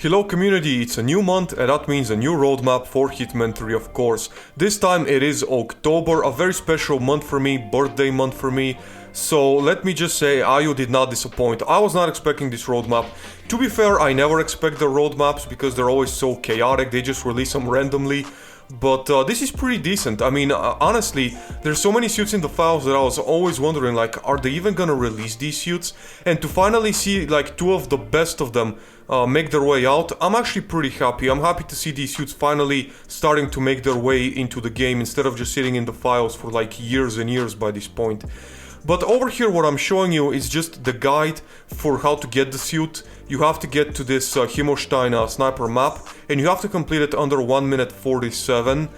Hello community, it's a new month and that means a new roadmap for Hitman 3 of course. This time it is October, a very special month for me, birthday month for me. So let me just say, IO did not disappoint. I was not expecting this roadmap. To be fair, I never expect the roadmaps because they're always so chaotic, they just release them randomly. But this is pretty decent. I mean, honestly, there's so many suits in the files that I was always wondering, like, are they even gonna release these suits? And to finally see, like, two of the best of them make their way out, I'm actually pretty happy. I'm happy to see these suits finally starting to make their way into the game instead of just sitting in the files for, like, years and years by this point. But over here what I'm showing you is just the guide for how to get the suit. You have to get to this Himmelstein sniper map and you have to complete it under 1 minute 47.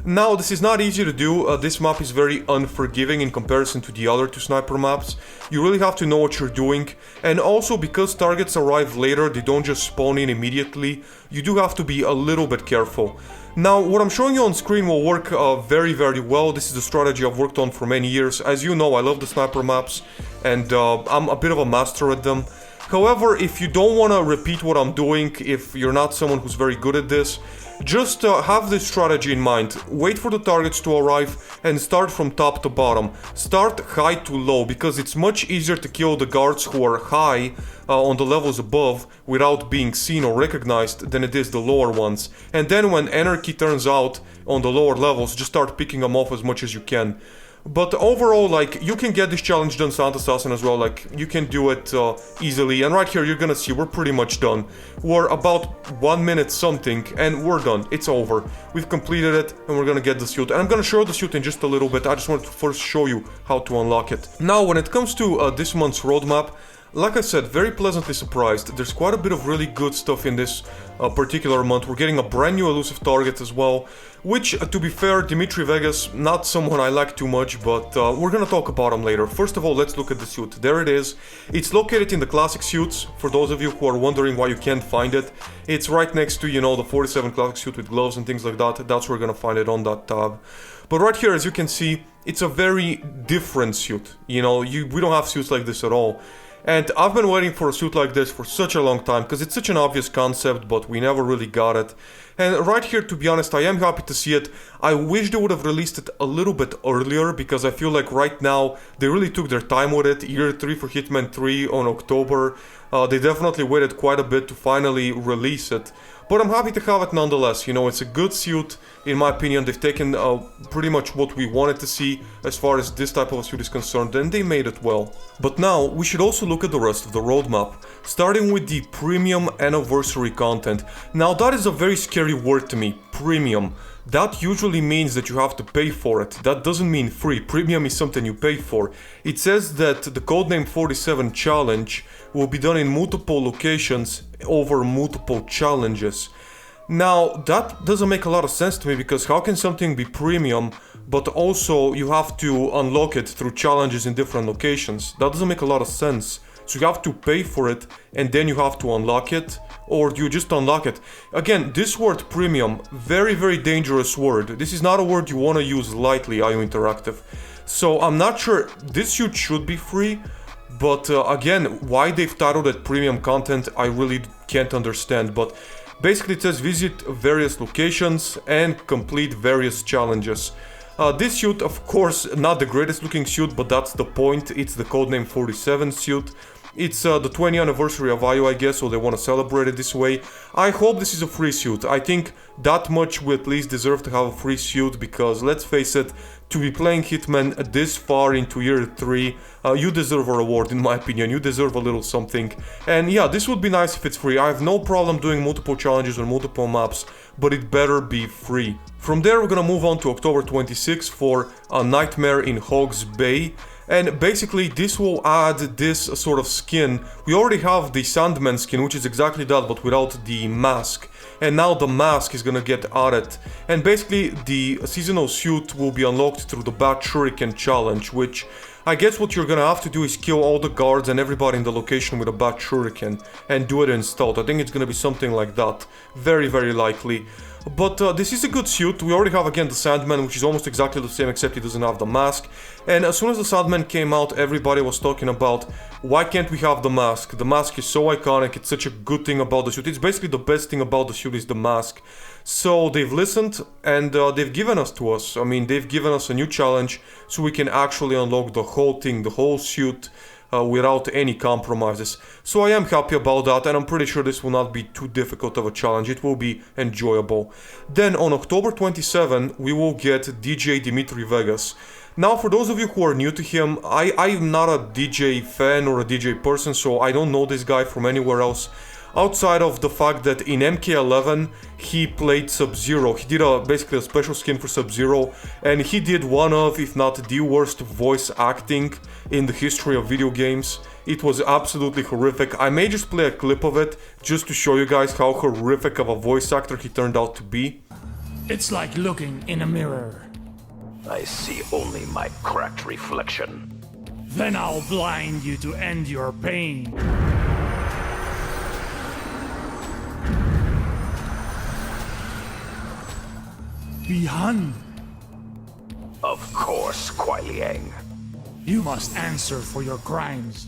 Now this is not easy to do, this map is very unforgiving in comparison to the other two sniper maps. You really have to know what you're doing, and also because targets arrive later, they don't just spawn in immediately, you do have to be a little bit careful. Now, what I'm showing you on screen will work very well. This is a strategy I've worked on for many years. As you know, I love the sniper maps, and I'm a bit of a master at them. However, if you don't want to repeat what I'm doing, if you're not someone who's very good at this, just have this strategy in mind. Wait for the targets to arrive and start from top to bottom. Start high to low, because it's much easier to kill the guards who are high on the levels above without being seen or recognized than it is the lower ones. And then when anarchy turns out on the lower levels, just start picking them off as much as you can. But overall, like, you can get this challenge done Sound Assassin as well, like, you can do it easily. And right here, you're gonna see we're pretty much done. We're about 1 minute something, and we're done. It's over. We've completed it, and we're gonna get the suit. And I'm gonna show the suit in just a little bit. I just wanted to first show you how to unlock it. Now, when it comes to this month's roadmap, like I said, very pleasantly surprised. There's quite a bit of really good stuff in this particular month. We're getting a brand new Elusive Target as well, which, to be fair, Dimitri Vegas, not someone I like too much, but we're gonna talk about him later. First of all, let's look at the suit. There it is. It's located in the classic suits, for those of you who are wondering why you can't find it. It's right next to, you know, the 47 classic suit with gloves and things like that. That's where you're gonna find it on that tab. But right here, as you can see, it's a very different suit. You know, we don't have suits like this at all. And I've been waiting for a suit like this for such a long time, because it's such an obvious concept, but we never really got it. And right here, to be honest, I am happy to see it. I wish they would have released it a little bit earlier, because I feel like right now, they really took their time with it. Year 3 for Hitman 3 on October. They definitely waited quite a bit to finally release it. But I'm happy to have it nonetheless. You know, it's a good suit, in my opinion. They've taken pretty much what we wanted to see as far as this type of a suit is concerned, and they made it well. But now, we should also look at the rest of the roadmap, starting with the premium anniversary content. Now, that is a very scary word to me, premium. That usually means that you have to pay for it. That doesn't mean free. Premium is something you pay for. It says that the Codename 47 challenge will be done in multiple locations over multiple challenges. Now, that doesn't make a lot of sense to me, because how can something be premium, but also you have to unlock it through challenges in different locations? That doesn't make a lot of sense. So you have to pay for it, and then you have to unlock it, or you just unlock it. Again, this word premium, very dangerous word. This is not a word you want to use lightly, IO Interactive. So I'm not sure, this suit should be free, but again, why they've titled it premium content, I really can't understand. But basically it says visit various locations and complete various challenges. This suit, of course, not the greatest looking suit, but that's the point. It's the Codename 47 suit. It's the 20th anniversary of IO, I guess, so they want to celebrate it this way. I hope this is a free suit. I think that much we at least deserve to have a free suit, because let's face it, to be playing Hitman this far into year 3, you deserve a reward, in my opinion. You deserve a little something. And yeah, this would be nice if it's free. I have no problem doing multiple challenges on multiple maps, but it better be free. From there, we're gonna move on to October 26th for a Nightmare in Hog's Bay. And basically this will add this sort of skin. We already have the Sandman skin, which is exactly that, but without the mask. And now the mask is gonna get added. And basically the seasonal suit will be unlocked through the Bat Shuriken challenge, which I guess what you're gonna have to do is kill all the guards and everybody in the location with a bat shuriken and do it in stealth. I think it's gonna be something like that. Very, very likely. But this is a good suit. We already have again the Sandman, which is almost exactly the same except he doesn't have the mask. And as soon as the Sandman came out, everybody was talking about why can't we have the mask? The mask is so iconic, it's such a good thing about the suit. It's basically the best thing about the suit is the mask. So they've listened and they've given us to us. I mean, they've given us a new challenge so we can actually unlock the whole thing, the whole suit. Without any compromises. So I am happy about that, and I'm pretty sure this will not be too difficult of a challenge. It will be enjoyable. Then on October 27, we will get DJ Dimitri Vegas. Now, for those of you who are new to him, I'm not a DJ fan or a DJ person, so I don't know this guy from anywhere else. Outside of the fact that in MK11 he played Sub-Zero. He did basically a special skin for Sub-Zero, and he did one of, if not the worst voice acting in the history of video games. It was absolutely horrific. I may just play a clip of it just to show you guys how horrific of a voice actor he turned out to be. It's like looking in a mirror. I see only my cracked reflection. Then I'll blind you to end your pain. Be Hun. Of course, Kuai Liang. You must answer for your crimes.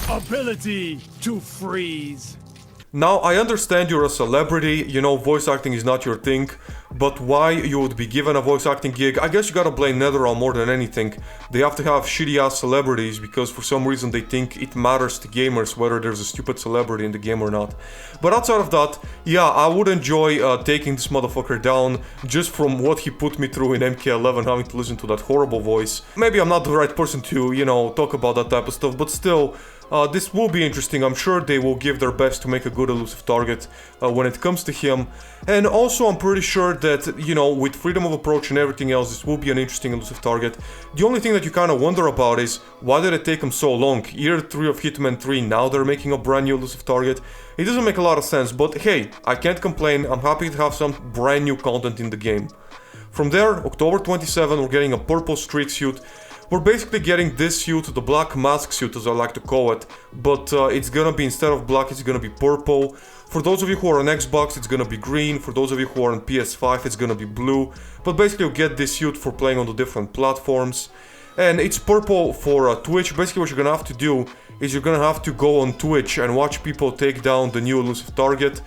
Ability to freeze. Now, I understand you're a celebrity, you know, voice acting is not your thing, but why you would be given a voice acting gig? I guess you gotta blame NetherRealm more than anything. They have to have shitty ass celebrities because for some reason they think it matters to gamers whether there's a stupid celebrity in the game or not. But outside of that, yeah, I would enjoy taking this motherfucker down just from what he put me through in MK11, having to listen to that horrible voice. Maybe I'm not the right person to, you know, talk about that type of stuff, but still, this will be interesting. I'm sure they will give their best to make a good elusive target when it comes to him. And also, I'm pretty sure that, you know, with freedom of approach and everything else, this will be an interesting elusive target. The only thing that you kind of wonder about is, why did it take them so long? Year 3 of Hitman 3, now they're making a brand new elusive target. It doesn't make a lot of sense, but hey, I can't complain. I'm happy to have some brand new content in the game. From there, October 27, we're getting a purple streak suit. We're basically getting this suit, the black mask suit as I like to call it, but it's gonna be, instead of black, it's gonna be purple. For those of you who are on Xbox, it's gonna be green. For those of you who are on PS5, it's gonna be blue. But basically you get this suit for playing on the different platforms. And it's purple for Twitch. Basically what you're gonna have to do is you're gonna have to go on Twitch and watch people take down the new elusive target.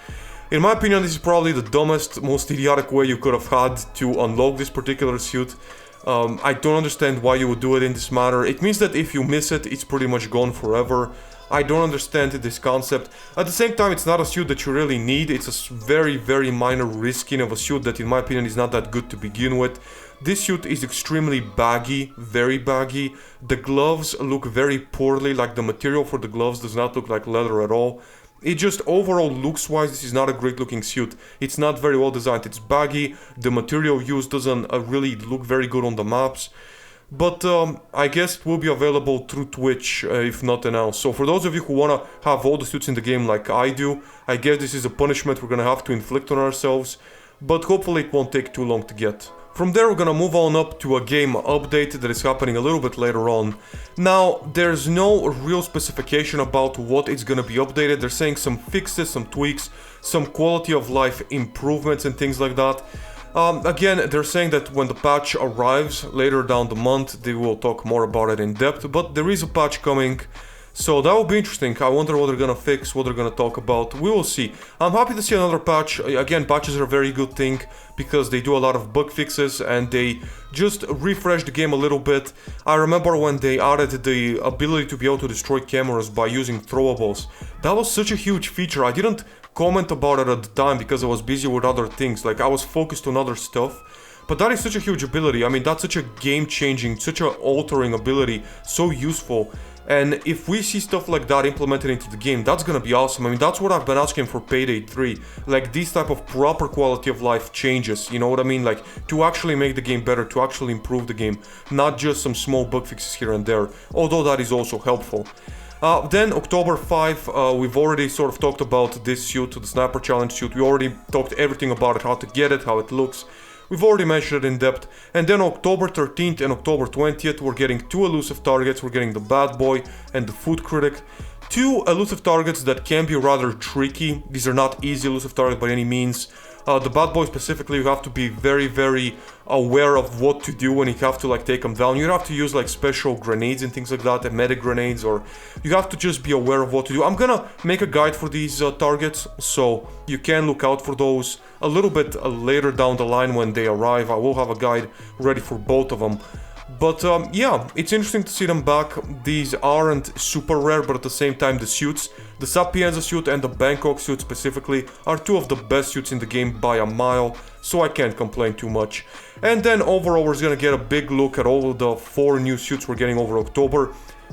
In my opinion, this is probably the dumbest, most idiotic way you could have had to unlock this particular suit. I don't understand why you would do it in this manner. It means that if you miss it, it's pretty much gone forever. I don't understand this concept. At the same time, it's not a suit that you really need. It's a very, very minor reskin of a suit that in my opinion is not that good to begin with. This suit is extremely baggy, very baggy. The gloves look very poorly, like the material for the gloves does not look like leather at all. It just overall looks wise, this is not a great looking suit. It's not very well designed, it's baggy, the material used doesn't really look very good on the maps. But I guess it will be available through Twitch, if nothing else. So for those of you who wanna have all the suits in the game like I do, I guess this is a punishment we're gonna have to inflict on ourselves. But hopefully it won't take too long to get. From there we're gonna move on up to a game update that is happening a little bit later on. Now, there's no real specification about what it's gonna be updated. They're saying some fixes, some tweaks, some quality of life improvements and things like that. Again, they're saying that when the patch arrives later down the month, they will talk more about it in depth, but there is a patch coming. So that will be interesting. I wonder what they're gonna fix, what they're gonna talk about. We will see. I'm happy to see another patch. Again, patches are a very good thing because they do a lot of bug fixes and they just refresh the game a little bit. I remember when they added the ability to be able to destroy cameras by using throwables. That was such a huge feature. I didn't comment about it at the time because I was busy with other things. Like, I was focused on other stuff. But that is such a huge ability. I mean, that's such a game-changing, such an altering ability, so useful. And if we see stuff like that implemented into the game, that's gonna be awesome. I mean, that's what I've been asking for Payday 3. Like, these type of proper quality of life changes, you know what I mean? Like, to actually make the game better, to actually improve the game, not just some small bug fixes here and there, although that is also helpful. Then October 5, we've already sort of talked about this suit, the Sniper Challenge suit. We already talked everything about it, how to get it, how it looks. we've already mentioned it in depth. And then October 13th and October 20th, we're getting 2 elusive targets. We're getting the Bad Boy and the Food Critic. 2 elusive targets that can be rather tricky. These are not easy elusive targets by any means. The Bad Boy specifically, you have to be very, very aware of what to do when you have to like take them down. You have to use like special grenades and things like that, and medic grenades, or you have to just be aware of what to do. I'm gonna make a guide for these targets, so you can look out for those a little bit later down the line when they arrive. I will have a guide ready for both of them. But yeah, it's interesting to see them back. These aren't super rare, but at the same time the suits, the Sapienza suit and the Bangkok suit specifically, are 2 of the best suits in the game by a mile, so I can't complain too much. And then overall we're gonna get a big look at all of the 4 new suits we're getting over October.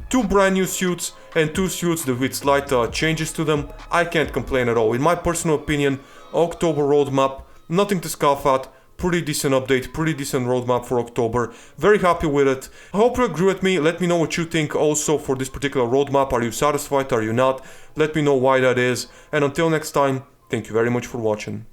2 brand new suits and 2 suits with slight changes to them. I can't complain at all. In my personal opinion, October roadmap, nothing to scoff at. Pretty decent update, pretty decent roadmap for October. Very happy with it. I hope you agree with me. Let me know what you think also for this particular roadmap. Are you satisfied? Are you not? Let me know why that is. And until next time, thank you very much for watching.